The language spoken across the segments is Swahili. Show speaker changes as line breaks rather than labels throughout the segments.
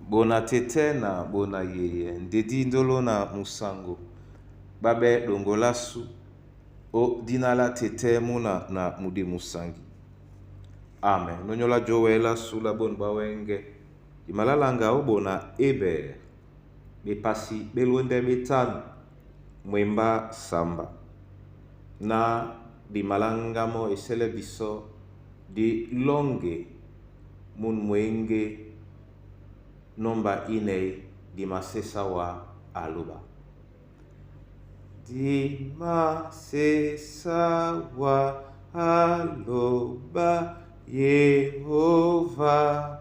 Bona tete na bona yeye ndedi ndolo na musango babe dongolasu o dinala tete muna na mudi musangi. Amen. Nonyola jowela sula bon bawenge imalalanga o bona ebe bepasi belonde betanu mwemba samba na bimalanga mo esele biso di longe mun mwenge nomba ine di masesa wa aluba. Di masesa wa aluba Yehova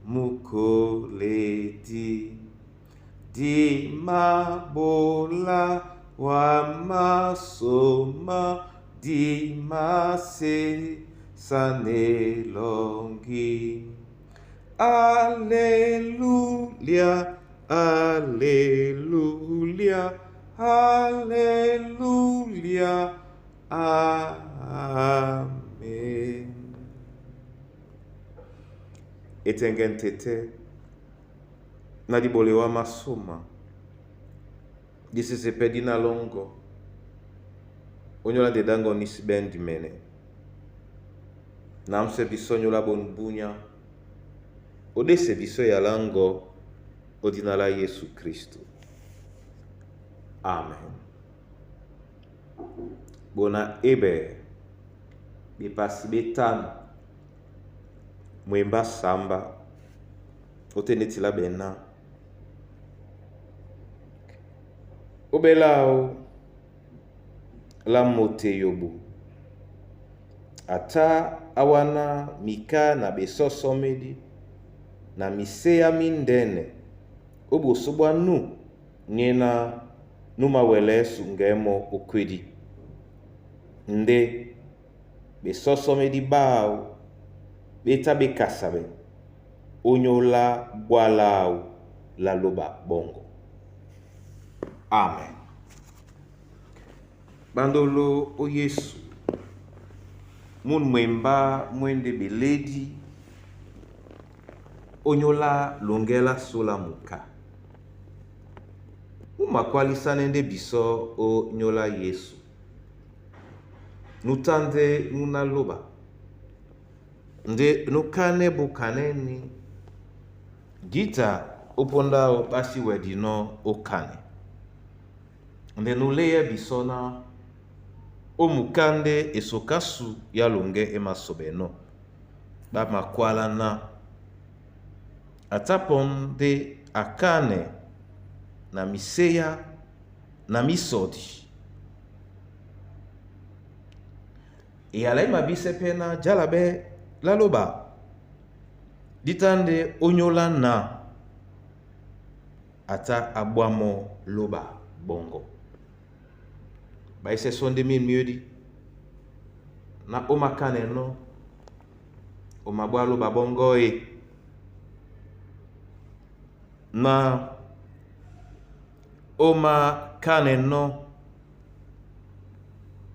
mukoleti. Di mabola wa masoma di masesa nelongi. Alleluia, alleluia, alleluia, amen. Etengen tete na dibolewa masoma disi pedina longo onyola de dango nisben dimene namse bisonyola bon bunya odese biso ya lango odinala Yesu Kristo. Amen. Bona ebe bipasi betanu mwemba samba otenetila bena obelao la mote yobu ata awana mika na besoso medi na misea mindene obosobwa nu nyena numa wele sungemo okwedi nde besoso medi bao beta bekasabe onyola bwalao la loba bongo. Amen. Bandolo o Yesu mun mwemba mwende beledi onyola longela sola muka umakwalisa nende biso o nyola Yesu nutande nuna loba nde nukane bukaneni gita upondao basi wedino okane nde nuleye bisona omukande esokasu yalonge emasobeno bamakwala na ataponde akane na miseya na misodi iyala imabise pena jalabe laloba ditande onyola na ata abwamo loba bongo baise sonde min miodi na omakane no omabwa loba bongo na omakane no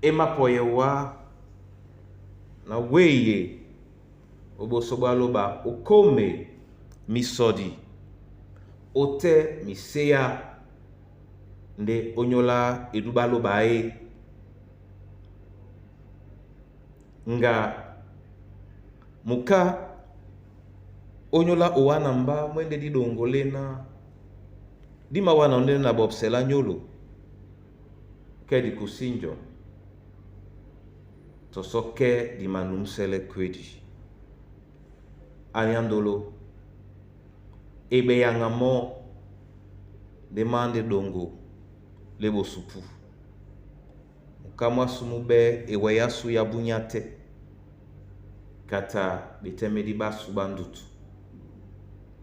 emapoyewa na weye obosobwa loba okome misodi ote miseya nde onyola eduba loba nga muka onyola owana mba mwende didongolena dima wana onde na bobsela nyolo kedi kusinjo tosoke di manumsele kwedi anyandolo ebe yangamo demande dongo lebo supu mukamwa sumube ewe yasu ya bunyate kata bitemedi basu bandutu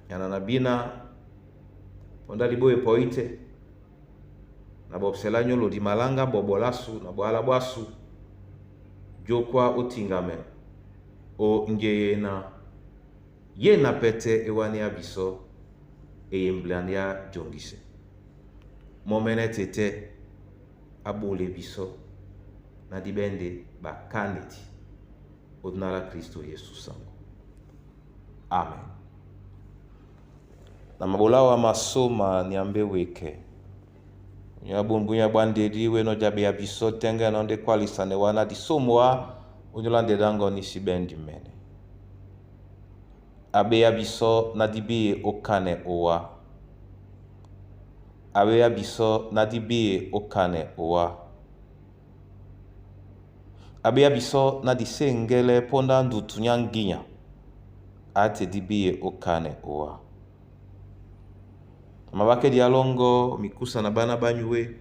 yana nabina onda liboye poite na bobsela nyolo di malanga bobolasu na boala bwasu jokwa otingame o ngeyena yena pete ewani abiso eyemblania jongise momene tete abole biso na dibende bakaneti odinala Kristo Yesu sango. Amen. na mabulawa masoma niambe weke nyabungunya bandedi we no jabe abiso tenga no de kwalisane wana di somwa unyolande dango ni sibendi mene abe abiso na dibi okane owa abe abiso na dibi okane owa abe abiso na disengele ponda ndutu nyanginya ate dibi okane owa mabake dialongo mikusa na bana banywe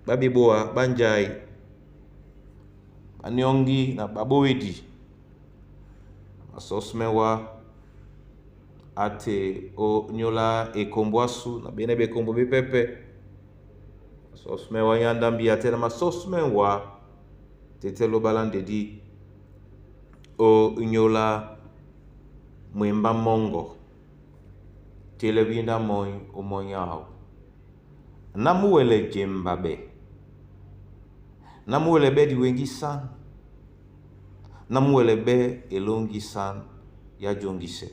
babiboa banjai anyongi na babowedi asosmewa ate o nyola ekomboasu na bene bekombo bepepe asosmewa yandambi ate na masosmewa tetelo balande di o nyola mwemba mongo telebinda moy umonyao namuwele jembabe namuwele be diwengi san namuwele be elongi san ya jongise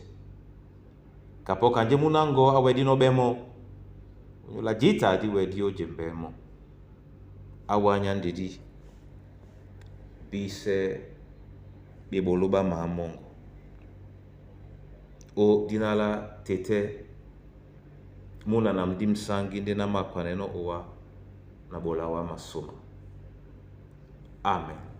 kapo kanje munango awedi no bemo la jita di wedi o jembemo awanya ndidi bise biboluba mamongo o dinala tete muna na mdim sangi ndena makwaneno owa na bolawa masoma. Amen.